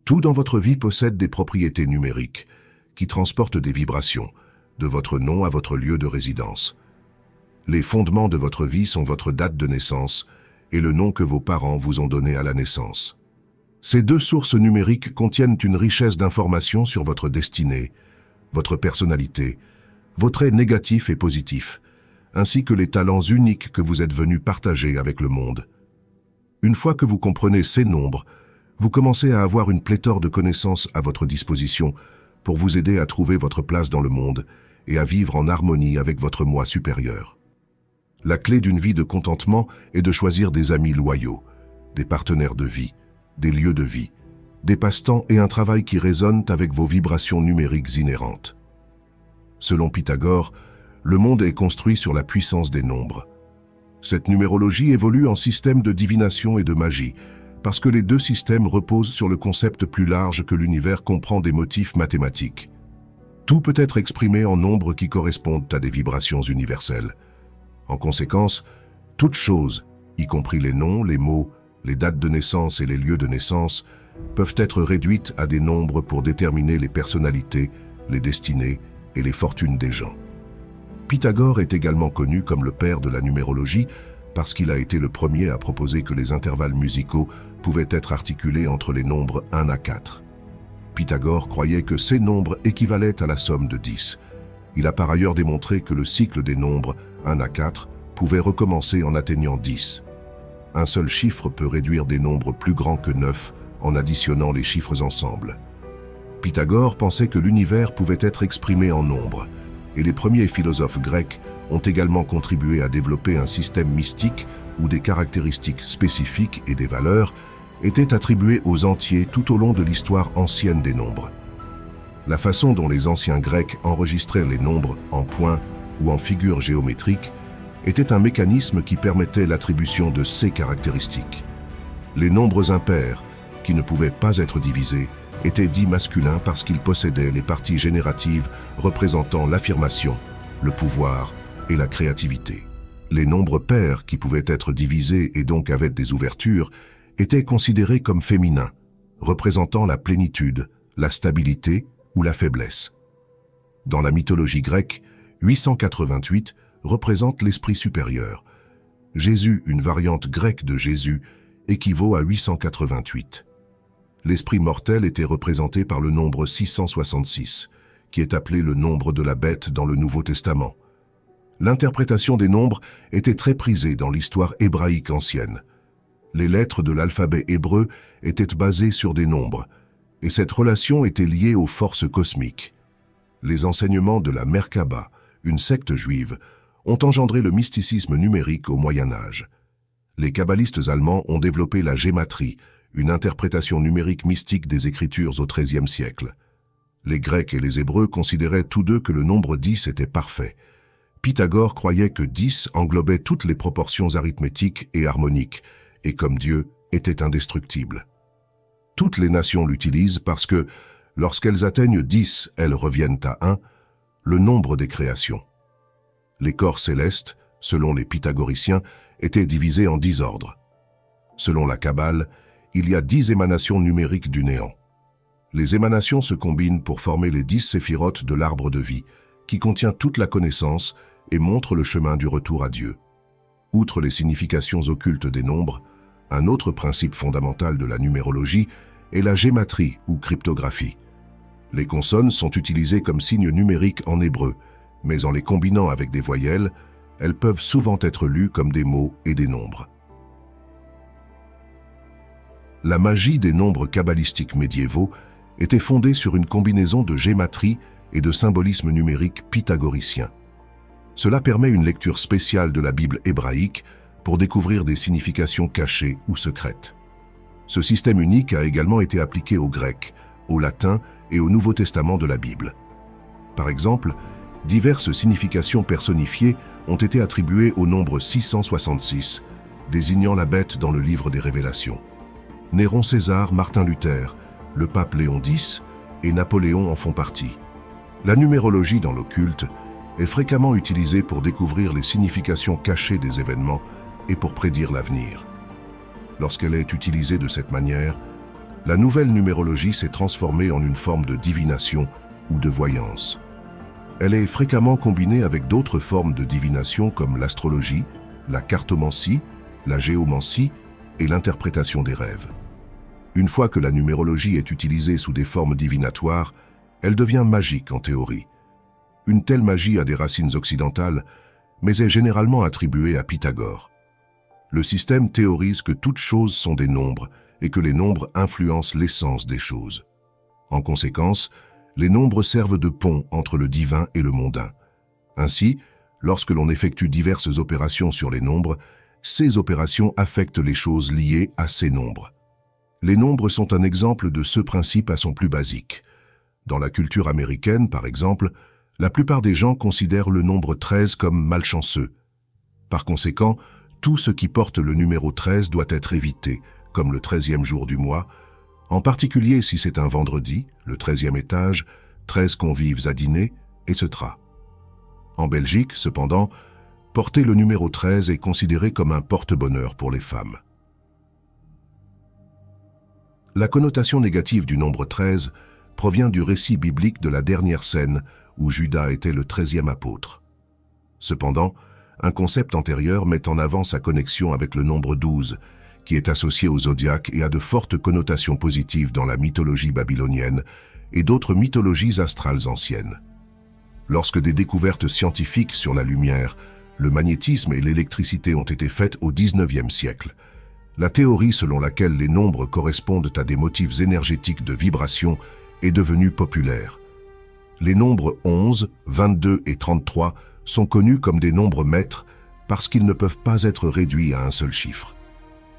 Tout dans votre vie possède des propriétés numériques qui transportent des vibrations, de votre nom à votre lieu de résidence. Les fondements de votre vie sont votre date de naissance et le nom que vos parents vous ont donné à la naissance. Ces deux sources numériques contiennent une richesse d'informations sur votre destinée, votre personnalité, vos traits négatifs et positifs, ainsi que les talents uniques que vous êtes venus partager avec le monde. Une fois que vous comprenez ces nombres, vous commencez à avoir une pléthore de connaissances à votre disposition pour vous aider à trouver votre place dans le monde et à vivre en harmonie avec votre moi supérieur. La clé d'une vie de contentement est de choisir des amis loyaux, des partenaires de vie, des lieux de vie, des passe-temps et un travail qui résonnent avec vos vibrations numériques inhérentes. Selon Pythagore, le monde est construit sur la puissance des nombres. Cette numérologie évolue en système de divination et de magie, parce que les deux systèmes reposent sur le concept plus large que l'univers comprend des motifs mathématiques. Tout peut être exprimé en nombres qui correspondent à des vibrations universelles. En conséquence, toute chose, y compris les noms, les mots, les dates de naissance et les lieux de naissance, peuvent être réduites à des nombres pour déterminer les personnalités, les destinées et les fortunes des gens. Pythagore est également connu comme le père de la numérologie parce qu'il a été le premier à proposer que les intervalles musicaux pouvaient être articulés entre les nombres 1 à 4. Pythagore croyait que ces nombres équivalaient à la somme de 10. Il a par ailleurs démontré que le cycle des nombres 1 à 4 pouvait recommencer en atteignant 10. Un seul chiffre peut réduire des nombres plus grands que 9 en additionnant les chiffres ensemble. Pythagore pensait que l'univers pouvait être exprimé en nombres, et les premiers philosophes grecs ont également contribué à développer un système mystique où des caractéristiques spécifiques et des valeurs étaient attribuées aux entiers tout au long de l'histoire ancienne des nombres. La façon dont les anciens Grecs enregistraient les nombres en points ou en figures géométriques était un mécanisme qui permettait l'attribution de ces caractéristiques. Les nombres impairs, qui ne pouvaient pas être divisés, étaient dits masculins parce qu'ils possédaient les parties génératives représentant l'affirmation, le pouvoir et la créativité. Les nombres pairs, qui pouvaient être divisés et donc avaient des ouvertures, étaient considérés comme féminins, représentant la plénitude, la stabilité ou la faiblesse. Dans la mythologie grecque, 888 représente l'esprit supérieur. Jésus, une variante grecque de Jésus, équivaut à 888. L'esprit mortel était représenté par le nombre 666, qui est appelé le nombre de la bête dans le Nouveau Testament. L'interprétation des nombres était très prisée dans l'histoire hébraïque ancienne. Les lettres de l'alphabet hébreu étaient basées sur des nombres, et cette relation était liée aux forces cosmiques. Les enseignements de la Merkaba, une secte juive, ont engendré le mysticisme numérique au Moyen Âge. Les kabbalistes allemands ont développé la gématrie, une interprétation numérique mystique des Écritures au XIIIe siècle. Les Grecs et les Hébreux considéraient tous deux que le nombre 10 était parfait. Pythagore croyait que 10 englobait toutes les proportions arithmétiques et harmoniques, et comme Dieu, était indestructible. Toutes les nations l'utilisent parce que, lorsqu'elles atteignent 10, elles reviennent à 1, le nombre des créations. Les corps célestes, selon les pythagoriciens, étaient divisés en 10 ordres. Selon la Kabbale, il y a 10 émanations numériques du néant. Les émanations se combinent pour former les 10 séphirotes de l'arbre de vie, qui contient toute la connaissance et montre le chemin du retour à Dieu. Outre les significations occultes des nombres, un autre principe fondamental de la numérologie est la gématrie ou cryptographie. Les consonnes sont utilisées comme signes numériques en hébreu, mais en les combinant avec des voyelles, elles peuvent souvent être lues comme des mots et des nombres. La magie des nombres kabbalistiques médiévaux était fondée sur une combinaison de gématrie et de symbolisme numérique pythagoricien. Cela permet une lecture spéciale de la Bible hébraïque pour découvrir des significations cachées ou secrètes. Ce système unique a également été appliqué au grec, au latin et au Nouveau Testament de la Bible. Par exemple, diverses significations personnifiées ont été attribuées au nombre 666, désignant la bête dans le livre des Révélations. Néron César, Martin Luther, le pape Léon X et Napoléon en font partie. La numérologie dans l'occulte est fréquemment utilisée pour découvrir les significations cachées des événements et pour prédire l'avenir. Lorsqu'elle est utilisée de cette manière, La nouvelle numérologie s'est transformée en une forme de divination ou de voyance. Elle est fréquemment combinée avec d'autres formes de divination comme l'astrologie, la cartomancie, la géomancie et l'interprétation des rêves. Une fois que la numérologie est utilisée sous des formes divinatoires, elle devient magique en théorie. Une telle magie a des racines occidentales, mais est généralement attribuée à Pythagore. Le système théorise que toutes choses sont des nombres et que les nombres influencent l'essence des choses. En conséquence, les nombres servent de pont entre le divin et le mondain. Ainsi, lorsque l'on effectue diverses opérations sur les nombres, ces opérations affectent les choses liées à ces nombres. Les nombres sont un exemple de ce principe à son plus basique. Dans la culture américaine, par exemple, la plupart des gens considèrent le nombre 13 comme malchanceux. Par conséquent, tout ce qui porte le numéro 13 doit être évité, comme le 13e jour du mois, en particulier si c'est un vendredi, le 13e étage, 13 convives à dîner, etc. En Belgique, cependant, porter le numéro 13 est considéré comme un porte-bonheur pour les femmes. La connotation négative du nombre 13 provient du récit biblique de la dernière scène où Judas était le 13e apôtre. Cependant, un concept antérieur met en avant sa connexion avec le nombre 12, qui est associé au zodiaque et a de fortes connotations positives dans la mythologie babylonienne et d'autres mythologies astrales anciennes. Lorsque des découvertes scientifiques sur la lumière, le magnétisme et l'électricité ont été faites au XIXe siècle, la théorie selon laquelle les nombres correspondent à des motifs énergétiques de vibration est devenue populaire. Les nombres 11, 22 et 33 sont connus comme des nombres maîtres parce qu'ils ne peuvent pas être réduits à un seul chiffre.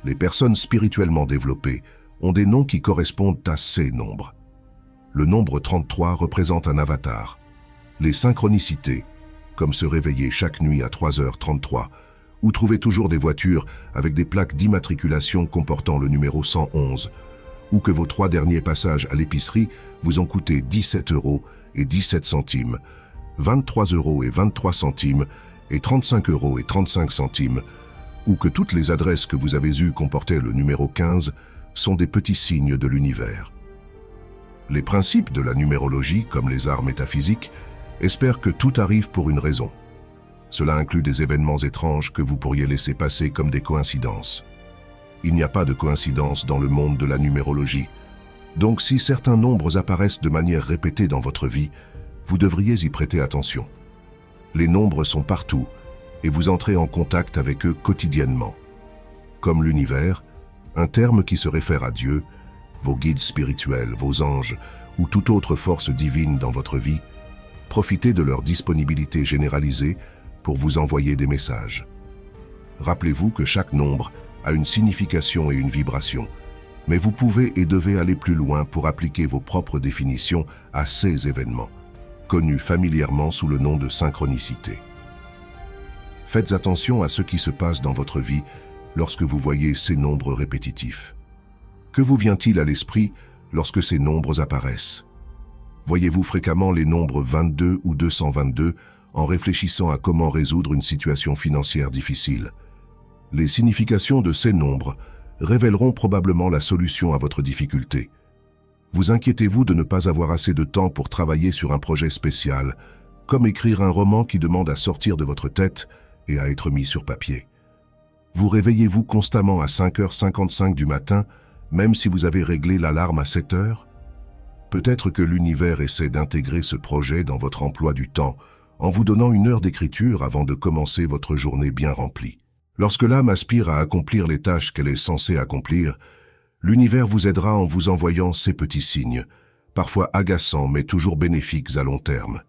Les personnes spirituellement développées ont des noms qui correspondent à ces nombres. Le nombre 33 représente un avatar. Les synchronicités, comme se réveiller chaque nuit à 3h33, ou trouver toujours des voitures avec des plaques d'immatriculation comportant le numéro 111, ou que vos 3 derniers passages à l'épicerie vous ont coûté 17 € et 17 centimes, 23 € et 23 centimes et 35 € et 35 centimes, ou que toutes les adresses que vous avez eues comportaient le numéro 15, sont des petits signes de l'univers. Les principes de la numérologie, comme les arts métaphysiques, espèrent que tout arrive pour une raison. Cela inclut des événements étranges que vous pourriez laisser passer comme des coïncidences. Il n'y a pas de coïncidence dans le monde de la numérologie. Donc si certains nombres apparaissent de manière répétée dans votre vie, vous devriez y prêter attention. Les nombres sont partout, et vous entrez en contact avec eux quotidiennement. Comme l'univers, un terme qui se réfère à Dieu, vos guides spirituels, vos anges ou toute autre force divine dans votre vie, profitez de leur disponibilité généralisée pour vous envoyer des messages. Rappelez-vous que chaque nombre a une signification et une vibration, mais vous pouvez et devez aller plus loin pour appliquer vos propres définitions à ces événements, connus familièrement sous le nom de synchronicité. Faites attention à ce qui se passe dans votre vie lorsque vous voyez ces nombres répétitifs. Que vous vient-il à l'esprit lorsque ces nombres apparaissent? Voyez-vous fréquemment les nombres 22 ou 222 en réfléchissant à comment résoudre une situation financière difficile? Les significations de ces nombres révéleront probablement la solution à votre difficulté. Vous inquiétez-vous de ne pas avoir assez de temps pour travailler sur un projet spécial, comme écrire un roman qui demande à sortir de votre tête et à être mis sur papier. Vous réveillez-vous constamment à 5h55 du matin, même si vous avez réglé l'alarme à 7h? Peut-être que l'univers essaie d'intégrer ce projet dans votre emploi du temps, en vous donnant une heure d'écriture avant de commencer votre journée bien remplie. Lorsque l'âme aspire à accomplir les tâches qu'elle est censée accomplir, l'univers vous aidera en vous envoyant ces petits signes, parfois agaçants mais toujours bénéfiques à long terme.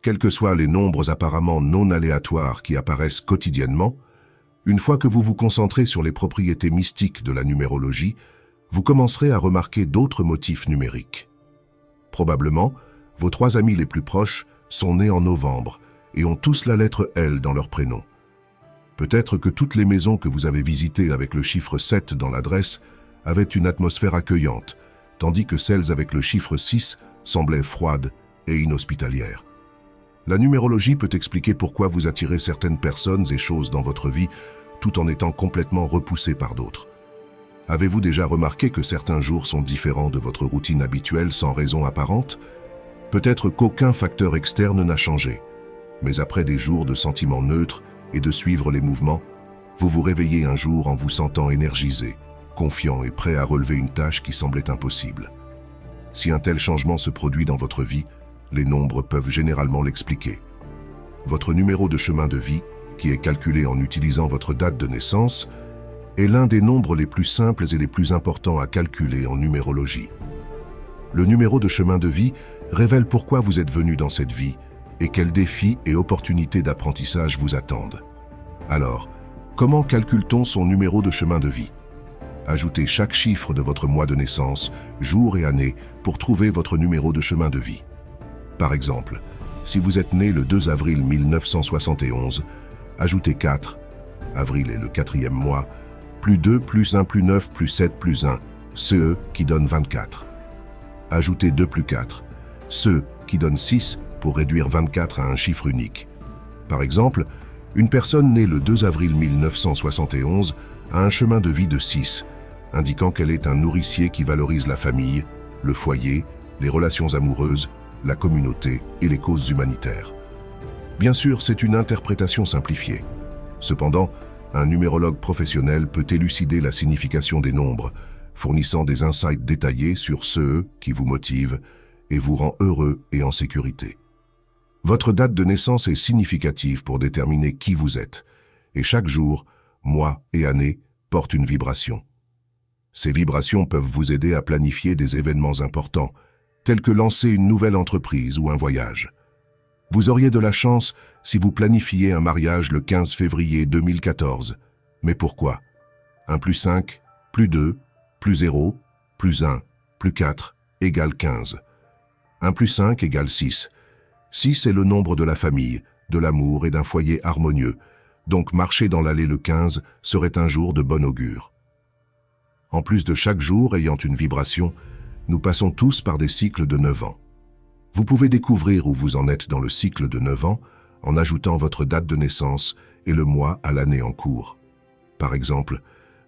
Quels que soient les nombres apparemment non aléatoires qui apparaissent quotidiennement, une fois que vous vous concentrez sur les propriétés mystiques de la numérologie, vous commencerez à remarquer d'autres motifs numériques. Probablement, vos 3 amis les plus proches sont nés en novembre et ont tous la lettre L dans leur prénom. Peut-être que toutes les maisons que vous avez visitées avec le chiffre 7 dans l'adresse avaient une atmosphère accueillante, tandis que celles avec le chiffre 6 semblaient froides et inhospitalières. La numérologie peut expliquer pourquoi vous attirez certaines personnes et choses dans votre vie tout en étant complètement repoussé par d'autres. Avez-vous déjà remarqué que certains jours sont différents de votre routine habituelle sans raison apparente? Peut-être qu'aucun facteur externe n'a changé, mais après des jours de sentiments neutres et de suivre les mouvements, vous vous réveillez un jour en vous sentant énergisé, confiant et prêt à relever une tâche qui semblait impossible. Si un tel changement se produit dans votre vie, les nombres peuvent généralement l'expliquer. Votre numéro de chemin de vie, qui est calculé en utilisant votre date de naissance, est l'un des nombres les plus simples et les plus importants à calculer en numérologie. Le numéro de chemin de vie révèle pourquoi vous êtes venu dans cette vie et quels défis et opportunités d'apprentissage vous attendent. Alors, comment calcule-t-on son numéro de chemin de vie? Ajoutez chaque chiffre de votre mois de naissance, jour et année, pour trouver votre numéro de chemin de vie. Par exemple, si vous êtes né le 2 avril 1971, ajoutez 4, avril est le 4e mois, plus 2, plus 1, plus 9, plus 7, plus 1, CE qui donne 24. Ajoutez 2 plus 4, CE qui donne 6 pour réduire 24 à un chiffre unique. Par exemple, une personne née le 2 avril 1971 a un chemin de vie de 6, indiquant qu'elle est un nourricier qui valorise la famille, le foyer, les relations amoureuses, la communauté et les causes humanitaires. Bien sûr, c'est une interprétation simplifiée. Cependant, un numérologue professionnel peut élucider la signification des nombres, fournissant des insights détaillés sur ceux qui vous motivent et vous rend heureux et en sécurité. Votre date de naissance est significative pour déterminer qui vous êtes, et chaque jour, mois et année portent une vibration. Ces vibrations peuvent vous aider à planifier des événements importants, tels que lancer une nouvelle entreprise ou un voyage. Vous auriez de la chance si vous planifiez un mariage le 15 février 2014. Mais pourquoi? 1 plus 5, plus 2, plus 0, plus 1, plus 4, égale 15. 1 plus 5 égale 6. 6 est le nombre de la famille, de l'amour et d'un foyer harmonieux, donc marcher dans l'allée le 15 serait un jour de bon augure. En plus de chaque jour ayant une vibration, nous passons tous par des cycles de 9 ans. Vous pouvez découvrir où vous en êtes dans le cycle de 9 ans en ajoutant votre date de naissance et le mois à l'année en cours. Par exemple,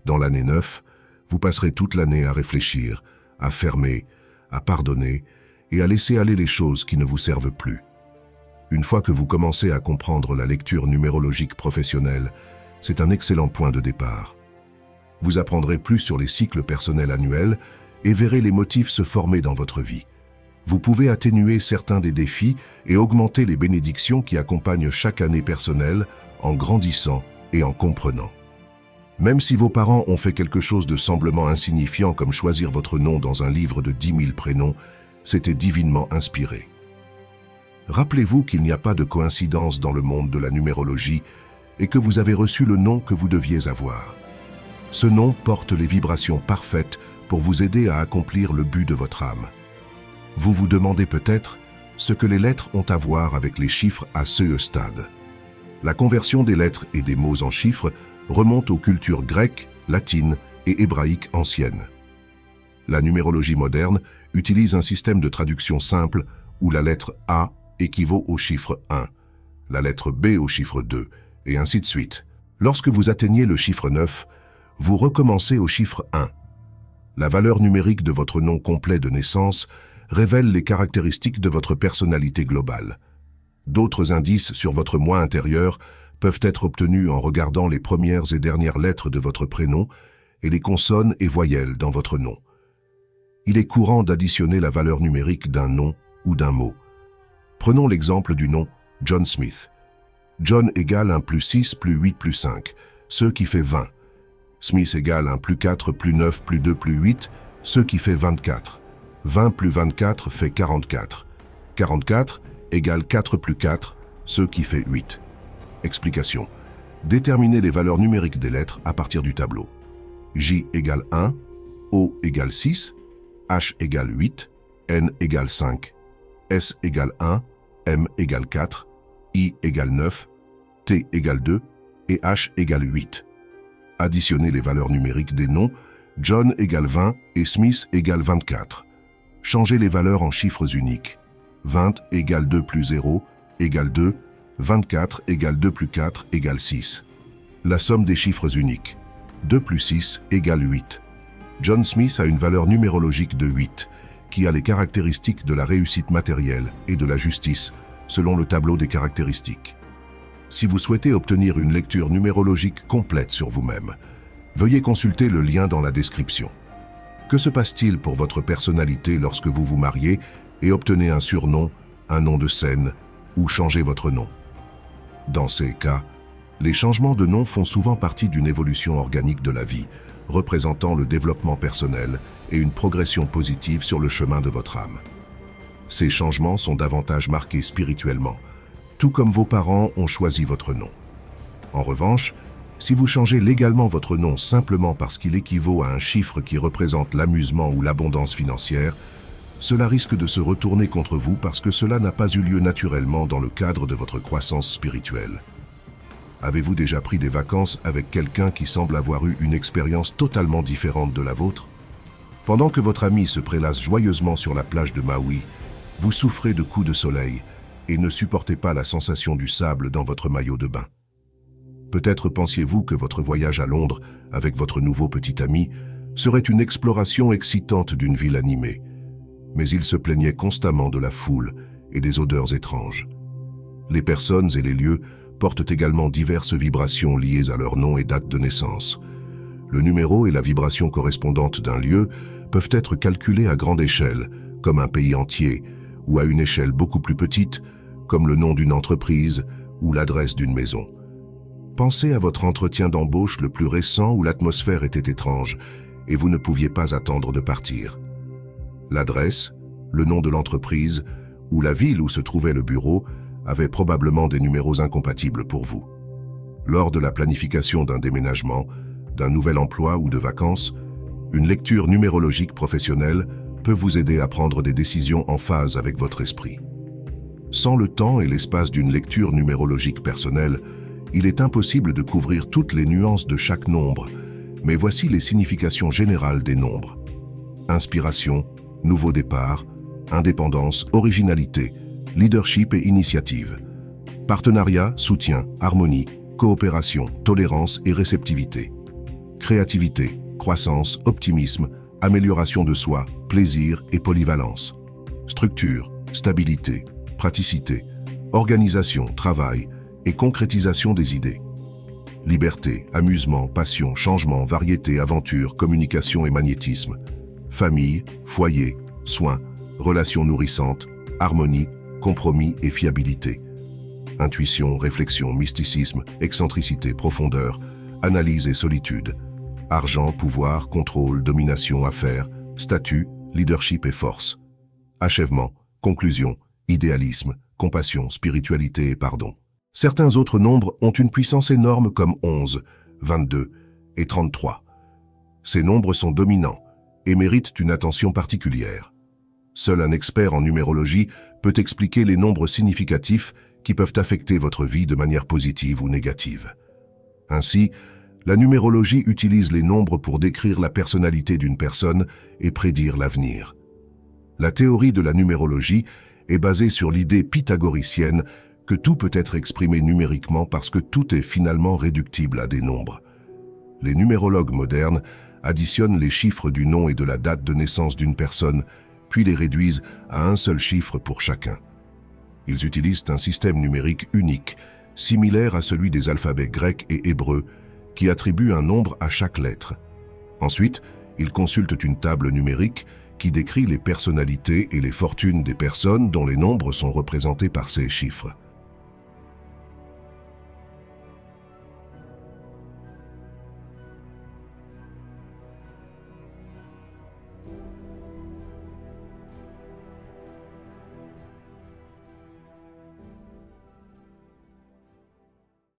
dans l'année 9, vous passerez toute l'année à réfléchir, à fermer, à pardonner et à laisser aller les choses qui ne vous servent plus. Une fois que vous commencez à comprendre la lecture numérologique professionnelle, c'est un excellent point de départ. Vous apprendrez plus sur les cycles personnels annuels et verrez les motifs se former dans votre vie. Vous pouvez atténuer certains des défis et augmenter les bénédictions qui accompagnent chaque année personnelle en grandissant et en comprenant. Même si vos parents ont fait quelque chose de semblement insignifiant comme choisir votre nom dans un livre de 10 000 prénoms, c'était divinement inspiré. Rappelez-vous qu'il n'y a pas de coïncidence dans le monde de la numérologie et que vous avez reçu le nom que vous deviez avoir. Ce nom porte les vibrations parfaites pour vous aider à accomplir le but de votre âme. Vous vous demandez peut-être ce que les lettres ont à voir avec les chiffres à ce stade. La conversion des lettres et des mots en chiffres remonte aux cultures grecques, latines et hébraïques anciennes. La numérologie moderne utilise un système de traduction simple où la lettre A équivaut au chiffre 1, la lettre B au chiffre 2, et ainsi de suite. Lorsque vous atteignez le chiffre 9, vous recommencez au chiffre 1. La valeur numérique de votre nom complet de naissance révèle les caractéristiques de votre personnalité globale. D'autres indices sur votre moi intérieur peuvent être obtenus en regardant les premières et dernières lettres de votre prénom et les consonnes et voyelles dans votre nom. Il est courant d'additionner la valeur numérique d'un nom ou d'un mot. Prenons l'exemple du nom John Smith. John égale 1 plus 6 plus 8 plus 5, ce qui fait 20. Smith égale 1 plus 4 plus 9 plus 2 plus 8, ce qui fait 24. 20 plus 24 fait 44. 44 égale 4 plus 4, ce qui fait 8. Explication. Déterminez les valeurs numériques des lettres à partir du tableau. J égale 1, O égale 6, H égale 8, N égale 5, S égale 1, M égale 4, I égale 9, T égale 2 et H égale 8. Additionnez les valeurs numériques des noms, John égale 20 et Smith égale 24. Changez les valeurs en chiffres uniques. 20 égale 2 plus 0 égale 2, 24 égale 2 plus 4 égale 6. La somme des chiffres uniques. 2 plus 6 égale 8. John Smith a une valeur numérologique de 8, qui a les caractéristiques de la réussite matérielle et de la justice, selon le tableau des caractéristiques. Si vous souhaitez obtenir une lecture numérologique complète sur vous-même, veuillez consulter le lien dans la description. Que se passe-t-il pour votre personnalité lorsque vous vous mariez et obtenez un surnom, un nom de scène ou changez votre nom? Dans ces cas, les changements de nom font souvent partie d'une évolution organique de la vie, représentant le développement personnel et une progression positive sur le chemin de votre âme. Ces changements sont davantage marqués spirituellement, tout comme vos parents ont choisi votre nom. En revanche, si vous changez légalement votre nom simplement parce qu'il équivaut à un chiffre qui représente l'amusement ou l'abondance financière, cela risque de se retourner contre vous parce que cela n'a pas eu lieu naturellement dans le cadre de votre croissance spirituelle. Avez-vous déjà pris des vacances avec quelqu'un qui semble avoir eu une expérience totalement différente de la vôtre? Pendant que votre ami se prélasse joyeusement sur la plage de Maui, vous souffrez de coups de soleil et ne supportez pas la sensation du sable dans votre maillot de bain. Peut-être pensiez-vous que votre voyage à Londres avec votre nouveau petit ami serait une exploration excitante d'une ville animée, mais il se plaignait constamment de la foule et des odeurs étranges. Les personnes et les lieux portent également diverses vibrations liées à leur nom et date de naissance. Le numéro et la vibration correspondante d'un lieu peuvent être calculés à grande échelle, comme un pays entier, ou à une échelle beaucoup plus petite, comme le nom d'une entreprise ou l'adresse d'une maison. Pensez à votre entretien d'embauche le plus récent où l'atmosphère était étrange et vous ne pouviez pas attendre de partir. L'adresse, le nom de l'entreprise ou la ville où se trouvait le bureau avaient probablement des numéros incompatibles pour vous. Lors de la planification d'un déménagement, d'un nouvel emploi ou de vacances, une lecture numérologique professionnelle peut vous aider à prendre des décisions en phase avec votre esprit. Sans le temps et l'espace d'une lecture numérologique personnelle, il est impossible de couvrir toutes les nuances de chaque nombre, mais voici les significations générales des nombres. Inspiration, nouveau départ, indépendance, originalité, leadership et initiative. Partenariat, soutien, harmonie, coopération, tolérance et réceptivité. Créativité, croissance, optimisme, amélioration de soi, plaisir et polyvalence. Structure, stabilité, praticité, organisation, travail et concrétisation des idées. Liberté, amusement, passion, changement, variété, aventure, communication et magnétisme. Famille, foyer, soins, relations nourrissantes, harmonie, compromis et fiabilité. Intuition, réflexion, mysticisme, excentricité, profondeur, analyse et solitude. Argent, pouvoir, contrôle, domination, affaires, statut, leadership et force. Achèvement, conclusion, idéalisme, compassion, spiritualité et pardon. Certains autres nombres ont une puissance énorme comme 11, 22 et 33. Ces nombres sont dominants et méritent une attention particulière. Seul un expert en numérologie peut expliquer les nombres significatifs qui peuvent affecter votre vie de manière positive ou négative. Ainsi, la numérologie utilise les nombres pour décrire la personnalité d'une personne et prédire l'avenir. La théorie de la numérologie est basée sur l'idée pythagoricienne que tout peut être exprimé numériquement parce que tout est finalement réductible à des nombres. Les numérologues modernes additionnent les chiffres du nom et de la date de naissance d'une personne, puis les réduisent à un seul chiffre pour chacun. Ils utilisent un système numérique unique, similaire à celui des alphabets grecs et hébreux, qui attribue un nombre à chaque lettre. Ensuite, ils consultent une table numérique qui décrit les personnalités et les fortunes des personnes dont les nombres sont représentés par ces chiffres.